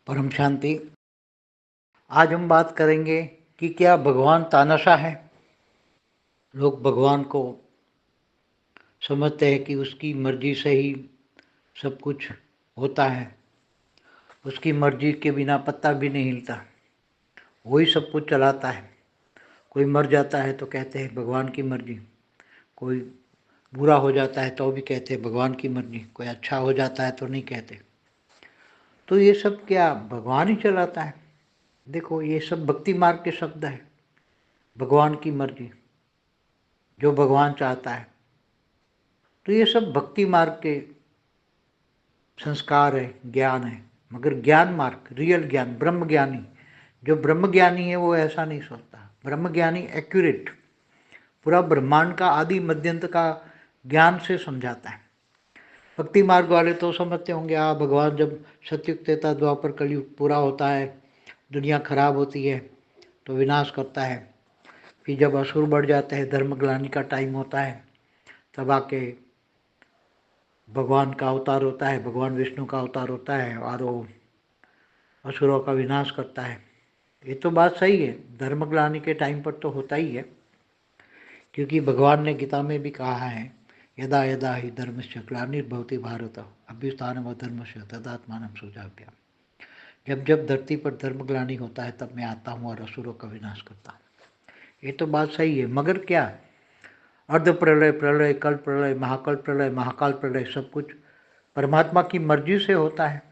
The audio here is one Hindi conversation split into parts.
परम शांति। आज हम बात करेंगे कि क्या भगवान तानाशाह है। लोग भगवान को समझते हैं कि उसकी मर्जी से ही सब कुछ होता है, उसकी मर्जी के बिना पत्ता भी नहीं हिलता, वही सब कुछ चलाता है। कोई मर जाता है तो कहते हैं भगवान की मर्जी, कोई बुरा हो जाता है तो भी कहते हैं भगवान की मर्जी, कोई अच्छा हो जाता है तो नहीं कहते। तो ये सब क्या भगवान ही चलाता है? देखो, ये सब भक्ति मार्ग के शब्द है। भगवान की मर्जी, जो भगवान चाहता है, तो ये सब भक्ति मार्ग के संस्कार है, ज्ञान है। मगर ज्ञान मार्ग, रियल ज्ञान, ब्रह्म ज्ञानी, जो ब्रह्म ज्ञानी है वो ऐसा नहीं सोचता। ब्रह्म ज्ञानी एक्यूरेट, पूरा ब्रह्मांड का आदि मध्यंत का ज्ञान से समझाता है। भक्ति मार्ग वाले तो समझते होंगे भगवान जब सतयुग त्रेता द्वापर कलयुग पूरा होता है, दुनिया खराब होती है तो विनाश करता है। फिर जब असुर बढ़ जाते हैं, धर्म ग्लानि का टाइम होता है, तब आके भगवान का अवतार होता है, भगवान विष्णु का अवतार होता है और वो असुरों का विनाश करता है। ये तो बात सही है, धर्म ग्लानि के टाइम पर तो होता ही है, क्योंकि भगवान ने गीता में भी कहा है, यदा यदा ही धर्मस्य ग्लानिर्भवति भारत अभ्युत्थानम् धर्मस्य तदात्मानं सृजाम्यहम्। जब जब धरती पर धर्म ग्लानि होता है तब मैं आता हूँ और असुरों का विनाश करता हूँ। ये तो बात सही है, मगर क्या अर्ध प्रलय, प्रलय, कल प्रलय, महाकल प्रलय, महाकाल प्रलय सब कुछ परमात्मा की मर्जी से होता है।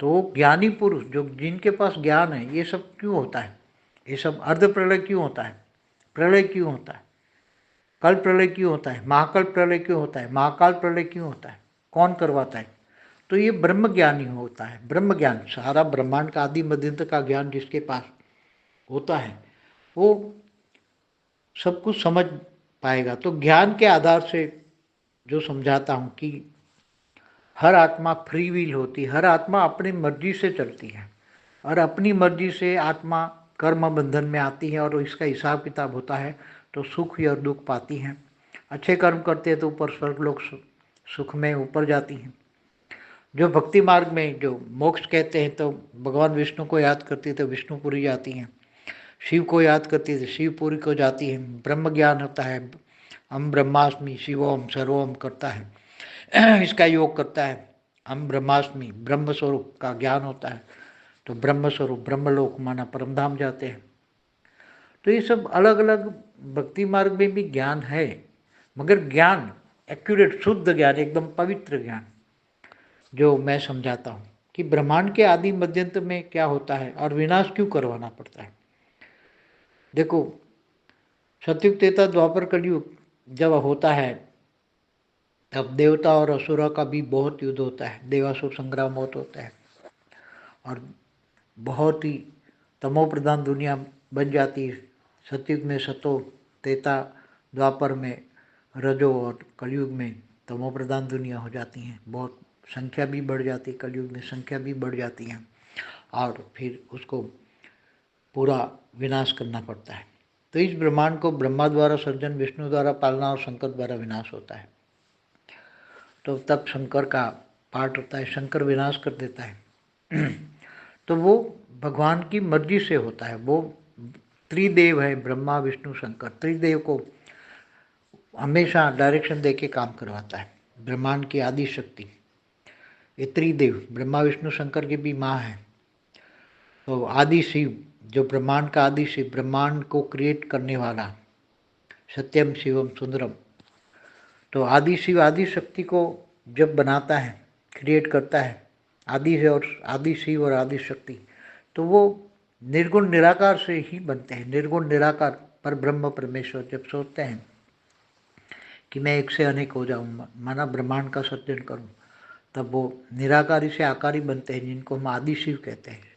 तो ज्ञानी पुरुष जो जिनके पास ज्ञान है, ये सब क्यों होता है? ये सब अर्ध प्रलय क्यों होता है? प्रलय क्यों होता है? कल प्रलय क्यों होता है? महाकल प्रलय क्यों होता है? महाकाल प्रलय क्यों होता है? कौन करवाता है? तो ये ब्रह्म ज्ञानी होता है। ब्रह्म ज्ञान, सारा ब्रह्मांड का आदि मध्यंत का ज्ञान जिसके पास होता है, वो सब कुछ समझ पाएगा। तो ज्ञान के आधार से जो समझाता हूँ कि हर आत्मा फ्री विल होती है, हर आत्मा अपनी मर्जी से चलती है और अपनी मर्जी से आत्मा कर्म बंधन में आती है और इसका हिसाब किताब होता है, तो सुख और दुख पाती हैं। अच्छे कर्म करते हैं तो ऊपर स्वर्ग लोग सुख में ऊपर जाती हैं। जो भक्ति मार्ग में जो मोक्ष कहते हैं तो भगवान विष्णु को याद करती है तो विष्णुपुरी जाती हैं, शिव को याद करती है तो शिवपुरी को जाती है। ब्रह्म ज्ञान होता है, हम ब्रह्मास्मि शिवोम सर्वोम करता है, इसका योग करता है। हम ब्रह्मास्मि, ब्रह्म स्वरूप का ज्ञान होता है, तो ब्रह्म स्वरूप ब्रह्मलोक माना परमधाम जाते हैं। तो ये सब अलग अलग भक्ति मार्ग में भी ज्ञान है, मगर ज्ञान एक्यूरेट, शुद्ध ज्ञान, एकदम पवित्र ज्ञान जो मैं समझाता हूँ कि ब्रह्मांड के आदि मध्यंत में क्या होता है और विनाश क्यों करवाना पड़ता है। देखो, सतयुग त्रेता द्वापर कलयुग जब होता है तब देवता और असुरों का भी बहुत युद्ध होता है, देवासुर संग्राम बहुत होता है और बहुत ही तमो प्रधान दुनिया बन जाती है। सतयुग में सतो, त्रेता द्वापर में रजो और कलयुग में तमो प्रधान दुनिया हो जाती हैं। बहुत संख्या भी बढ़ जाती है, कलयुग में संख्या भी बढ़ जाती है और फिर उसको पूरा विनाश करना पड़ता है। तो इस ब्रह्मांड को ब्रह्मा द्वारा सर्जन, विष्णु द्वारा पालना और शंकर द्वारा विनाश होता है। तो तब शंकर का पाठ होता है, शंकर विनाश कर देता है। तो वो भगवान की मर्जी से होता है। वो त्रिदेव है, ब्रह्मा विष्णु शंकर, त्रिदेव को हमेशा डायरेक्शन दे के काम करवाता है। ब्रह्मांड की आदि शक्ति, ये त्रिदेव ब्रह्मा विष्णु शंकर की भी माँ है। तो आदि शिव, जो ब्रह्मांड का आदि शिव, ब्रह्मांड को क्रिएट करने वाला, सत्यम शिवम सुंदरम। तो आदि शिव आदि शक्ति को जब बनाता है, क्रिएट करता है, आदि शिव और आदि शक्ति, तो वो निर्गुण निराकार से ही बनते हैं। निर्गुण निराकार पर ब्रह्म परमेश्वर जब सोचते हैं कि मैं एक से अनेक हो जाऊँ, माना ब्रह्मांड का सृजन करूँ, तब वो निराकारी से आकारी बनते हैं, जिनको हम आदि शिव कहते हैं।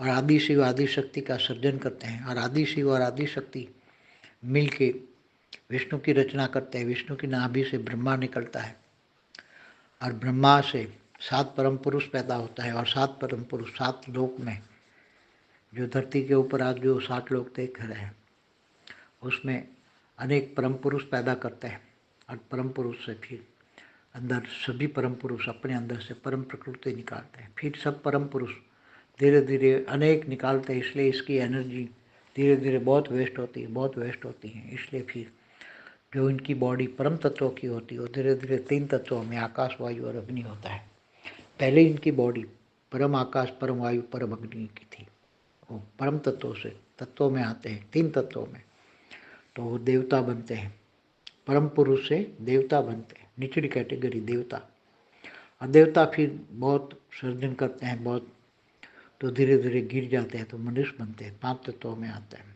और आदि शिव आदि शक्ति का सृजन करते हैं और आदि शिव और आदि शक्ति मिल के विष्णु की रचना करते हैं। विष्णु की नाभि से ब्रह्मा निकलता है और ब्रह्मा से 7 परम पुरुष पैदा होता है और 7 परम पुरुष 7 लोक में, जो धरती के ऊपर आज जो 7 लोक देख रहे हैं, उसमें अनेक परम पुरुष पैदा करते हैं और परम पुरुष से फिर अंदर सभी परम पुरुष अपने अंदर से परम प्रकृति निकालते हैं। फिर सब परम पुरुष धीरे धीरे अनेक निकालते हैं, इसलिए इसकी एनर्जी धीरे धीरे बहुत वेस्ट होती है। इसलिए फिर जो इनकी बॉडी परम तत्वों की होती है वो धीरे धीरे 3 तत्वों में आकाश, वायु और अग्नि होता है। पहले इनकी बॉडी परम आकाश, परम वायु, परम अग्नि की थी। वो परम तत्वों से तत्वों में आते हैं, 3 तत्वों में, तो वो देवता बनते हैं। परम पुरुष से देवता बनते हैं, निचली कैटेगरी देवता। और देवता फिर बहुत सर्जन करते हैं, बहुत, तो धीरे धीरे गिर जाते हैं तो मनुष्य बनते हैं, 5 तत्वों में आते हैं।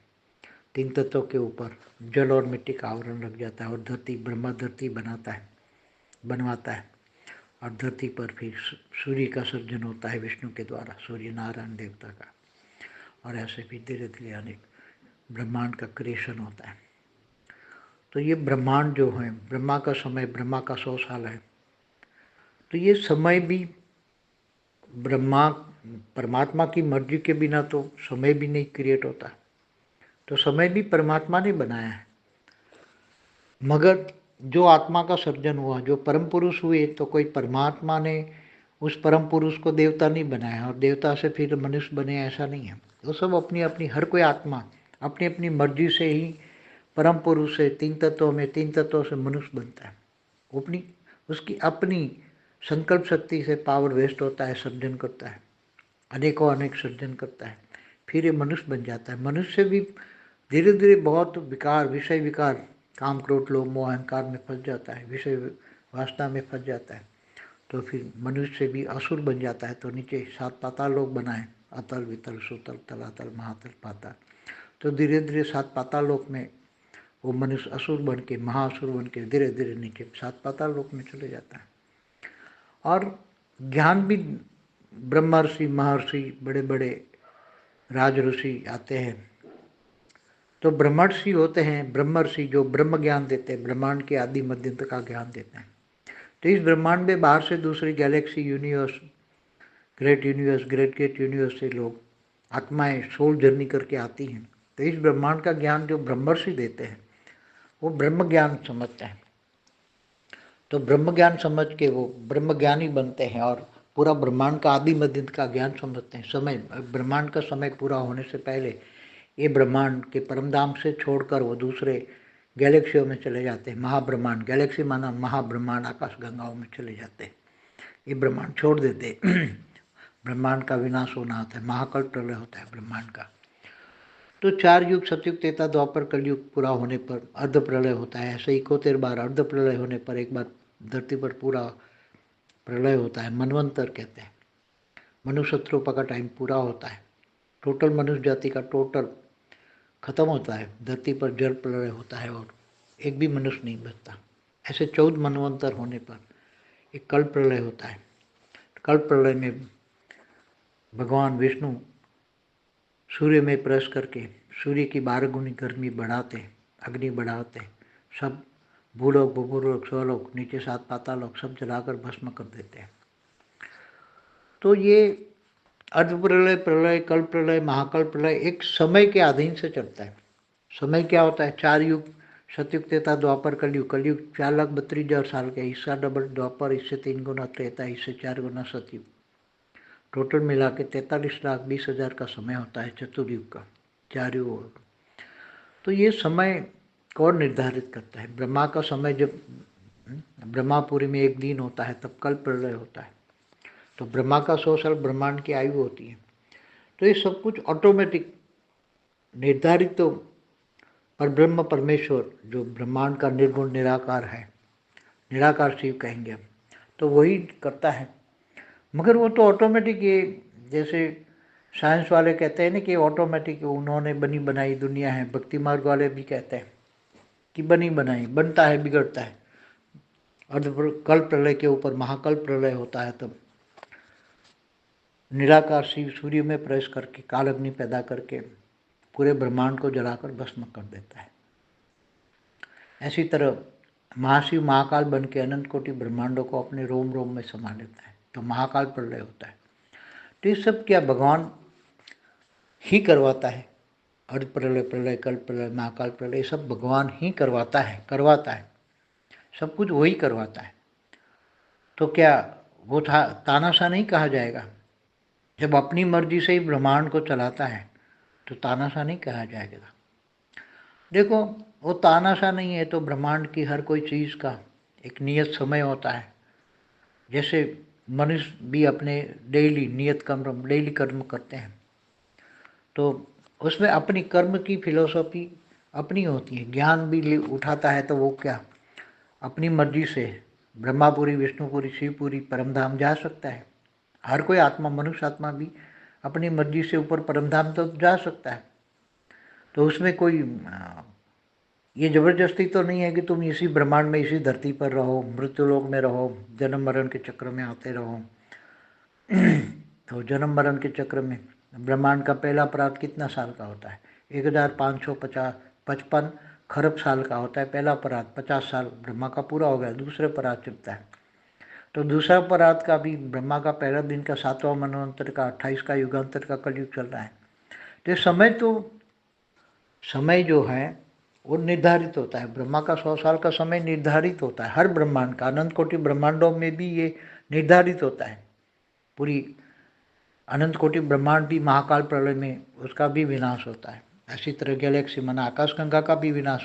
3 तत्वों के ऊपर जल और मिट्टी का आवरण लग जाता है और धरती, ब्रह्मा धरती बनवाता है और धरती पर फिर सूर्य का सर्जन होता है विष्णु के द्वारा, सूर्य नारायण देवता का। और ऐसे भी धीरे धीरे अनेक ब्रह्मांड का क्रिएशन होता है। तो ये ब्रह्मांड जो है, ब्रह्मा का समय, ब्रह्मा का 100 साल है, तो ये समय भी ब्रह्मा परमात्मा की मर्जी के बिना तो समय भी नहीं क्रिएट होता। तो समय भी परमात्मा ने बनाया है, मगर जो आत्मा का सर्जन हुआ, जो परम पुरुष हुए, तो कोई परमात्मा ने उस परम पुरुष को देवता नहीं बनाया और देवता से फिर मनुष्य बने, ऐसा नहीं है। वो सब अपनी अपनी, हर कोई आत्मा अपनी अपनी मर्जी से ही परम पुरुष से 3 तत्वों में, 3 तत्वों से मनुष्य बनता है। अपनी, उसकी अपनी संकल्प शक्ति से पावर वेस्ट होता है, सर्जन करता है, अनेकों अनेक सर्जन करता है, फिर ये मनुष्य बन जाता है। मनुष्य भी धीरे धीरे बहुत विकार, विषय विकार, काम, क्रोध, लोभ, मोह, अहंकार में फंस जाता है, विषय वासना में फंस जाता है, तो फिर मनुष्य से भी असुर बन जाता है। तो नीचे 7 पाताल लोक बनाए, अतल, वितल, सुतल, तलातल, महातल, पाताल। तो धीरे धीरे 7 पाताल लोक में वो मनुष्य असुर बन के, महाअसुर बन के धीरे धीरे नीचे 7 पाताल लोक में चले जाता है। और ज्ञान भी ब्रह्मर्षि, महर्षि, बड़े बड़े राज ऋषि आते हैं, तो ब्रह्मर्षि होते हैं, ब्रह्मर्षि जो ब्रह्म ज्ञान देते हैं, ब्रह्मांड के आदि मध्यंत का ज्ञान देते हैं। तो इस ब्रह्मांड में बाहर से दूसरी गैलेक्सी, यूनिवर्स, ग्रेट यूनिवर्स से लोग, आत्माएं सोल जर्नी करके आती हैं। तो इस ब्रह्मांड का ज्ञान जो ब्रह्मर्षि देते हैं वो ब्रह्म ज्ञान समझते हैं। तो ब्रह्म ज्ञान समझ के वो ब्रह्म ज्ञानी बनते हैं और पूरा ब्रह्मांड का आदि मध्यंत का ज्ञान समझते हैं। समय, ब्रह्मांड का समय पूरा होने से पहले ये ब्रह्मांड के परमधाम से छोड़कर वो दूसरे गैलेक्सियों में चले जाते हैं। महाब्रह्मांड, गैलेक्सी माना महाब्रह्मांड, आकाश गंगाओं में चले जाते हैं, ये ब्रह्मांड छोड़ देते। ब्रह्मांड का विनाश होना होता है, महाकल्प प्रलय होता है ब्रह्मांड का। तो 4 युग, सतयुग, त्रेता, द्वापर, कलयुग पूरा होने पर अर्ध प्रलय होता है। ऐसे 71 बार अर्ध प्रलय होने पर एक बार धरती पर पूरा प्रलय होता है, मनवंतर कहते हैं। मनुष्यत्रोपा का टाइम पूरा होता है, टोटल मनुष्य जाति का टोटल खत्म होता है, धरती पर जल प्रलय होता है और एक भी मनुष्य नहीं बचता। ऐसे 14 मनवंतर होने पर एक कल्प प्रलय होता है। कल्प प्रलय में भगवान विष्णु सूर्य में प्रवेश करके सूर्य की 12 गुनी गर्मी बढ़ाते, अग्नि बढ़ाते, सब भूलोक, भूलोक, स्वलोक, नीचे 7 पातालोक सब जलाकर भस्म कर देते हैं। तो ये अर्ध प्रलय, प्रलय, कल्प प्रलय, महाकल्प प्रलय एक समय के अधीन से चलता है। समय क्या होता है? 4 युग, सतयुग, त्रेता, द्वापर, कलयुग। कलयुग 4,32,000 साल के, इसका डबल द्वापर, इससे 3 गुना त्रेता, इससे 4 गुना सतयुग, टोटल मिला के 43,20,000 का समय होता है चतुर्युग का, 4 युग। तो ये समय कौन निर्धारित करता है? ब्रह्मा का समय, जब ब्रह्मापुरी में एक दिन होता है तब कल्प प्रलय होता है। तो ब्रह्मा का 100 साल ब्रह्मांड की आयु होती है। तो ये सब कुछ ऑटोमेटिक निर्धारित, तो पर ब्रह्म परमेश्वर जो ब्रह्मांड का निर्गुण निराकार है, निराकार शिव कहेंगे हम, तो वही करता है। मगर वो तो ऑटोमेटिक, ये जैसे साइंस वाले कहते हैं ना कि ऑटोमेटिक उन्होंने बनी बनाई दुनिया है, भक्ति मार्ग वाले भी कहते हैं कि बनी बनाई, बनता है, बिगड़ता है। अर्ध कल्प प्रलय के ऊपर महाकल्प प्रलय होता है, तब निराकार शिव सूर्य में प्रवेश करके काल अग्नि पैदा करके पूरे ब्रह्मांड को जलाकर भस्म कर देता है। ऐसी तरह महाशिव महाकाल बन के अनंत कोटि ब्रह्मांडों को अपने रोम रोम में समा लेता है, तो महाकाल प्रलय होता है। तो ये सब क्या भगवान ही करवाता है? अर्ध प्रलय, प्रलय, कल्प प्रलय, महाकाल प्रलय, ये सब भगवान ही करवाता है, सब कुछ वही करवाता है। तो क्या वो तानाशाह नहीं कहा जाएगा? जब अपनी मर्जी से ही ब्रह्मांड को चलाता है तो तानाशाह नहीं कहा जाएगा। देखो, वो तानाशाह नहीं है तो ब्रह्मांड की हर कोई चीज़ का एक नियत समय होता है। जैसे मनुष्य भी अपने डेली कर्म करते हैं, तो उसमें अपनी कर्म की फिलॉसफी अपनी होती है। ज्ञान भी उठाता है तो वो क्या अपनी मर्जी से ब्रह्मापुरी, विष्णुपुरी, शिवपुरी, परमधाम जा सकता है। हर कोई आत्मा, मनुष्य आत्मा भी अपनी मर्जी से ऊपर परमधाम तो जा सकता है। तो उसमें कोई ये ज़बरदस्ती तो नहीं है कि तुम इसी ब्रह्मांड में, इसी धरती पर रहो, मृत्युलोक में रहो, जन्म मरण के चक्र में आते रहो। तो जन्म मरण के चक्र में ब्रह्मांड का पहला परात कितना साल का होता है? 1555 खरब साल का होता है पहला परात। 50 साल ब्रह्मा का पूरा हो गया, दूसरे परात चुपता है। तो दूसरा परात का भी ब्रह्मा का पहला दिन का 7वां मनवंतर का 28 का युगांतर का कलयुग चल रहा है। तो समय जो है वो निर्धारित होता है। ब्रह्मा का 100 साल का समय निर्धारित होता है। हर ब्रह्मांड का, अनंत कोटि ब्रह्मांडों में भी ये निर्धारित होता है। पूरी अनंत कोटि ब्रह्मांड भी महाकाल प्रलय में उसका भी विनाश होता है। इसी तरह गैलेक्सी माना आकाशगंगा का भी विनाश